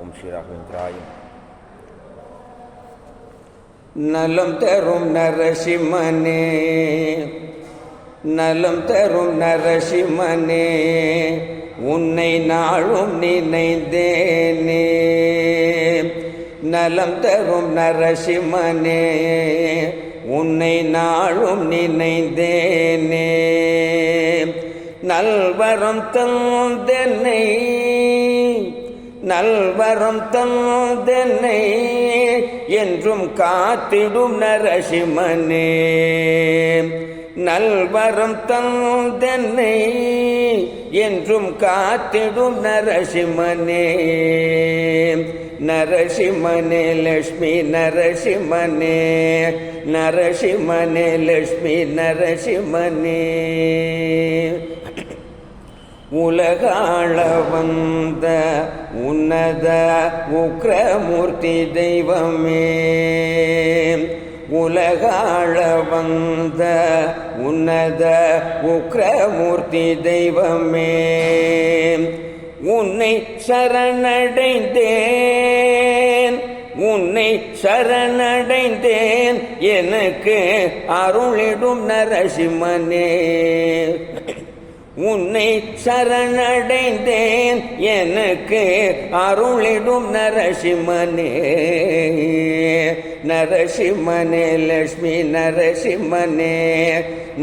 ஓம் ஸ்ரீ ராகவேந்திராயம். நலம் தரும் நரசிம்மனே, நலம் தரும் நரசிம்மனே, உன்னை நாளும் நினைந்தேனே. நலம் தரும் நரசிம்மனே, உன்னை நாளும் நினைந்தேனே. நல்வரம் தந்தென்னை, நல்வரம் தந்தென்னை என்றும் காத்திடும் நரசிம்மனே. நல்வரம் தந்தென்னை என்றும் காத்திடும் நரசிம்மனே. நரசிம்மனே லட்சுமி நரசிம்மனே, நரசிம்மனே லட்சுமி நரசிம்மனே. உலகாள வந்த உன்னத உக்ரமூர்த்தி தெய்வமே, உலகாள வந்த உன்னத உக்ரமூர்த்தி தெய்வமே. உன்னை சரணடைந்தேன், உன்னை சரணடைந்தேன், எனக்கு அருளிடும் நரசிம்மனே. உன்னை சரணடைந்தேன், எனக்கு அருளிடும் நரசிம்மனே. நரசிம்மனே லட்சுமி நரசிம்மனே,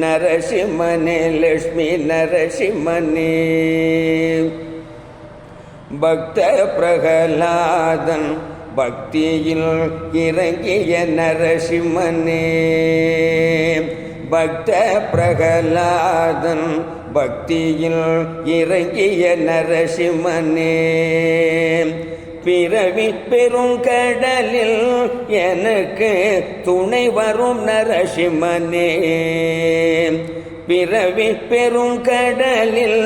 நரசிம்மனே லட்சுமி நரசிம்மனே. பக்த பிரகலாதன் பக்தியில் இறங்கிய நரசிம்மனே. பக்த பிரகலாதன் பக்தியில் இறங்கிய நரசிம்மனே. பிறவி பெருங்கடலில் எனக்கு துணை வரும் நரசிம்மனே. பிறவி பெருங்கடலில்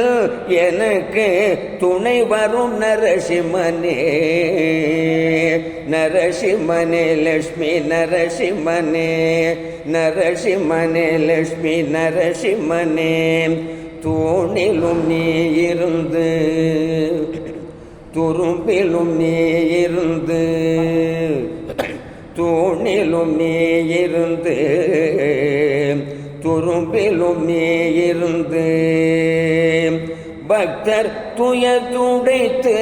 எனக்கு துணை வரும் நரசிம்மனே. நரசிம்மனே லட்சுமி நரசிம்மனே, நரசிம்மனே லட்சுமி நரசிம்மனே. தூணிலும் நீ இருந்து, துரும்பிலும் நீ இருந்து, தூணிலும் நீ இருந்து, துரும்பிலும் நீ இருந்து. பக்தர் துயர் துடைத்து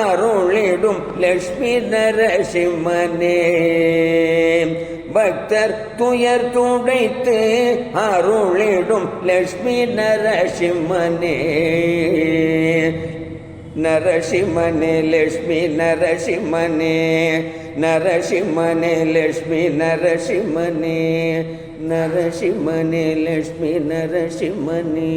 அருளிடும் லட்சுமி நரசிம்மனே. பக்தர் துயர் துடைத்து அருளிடும் லட்சுமி நரசிம்மனே. நரசிம்மனே லட்சுமி நரசிம்மனே, நரசிம்மனே லட்சுமி நரசிம்மனே, நரசிம்மனே லட்சுமி நரசிம்மனே.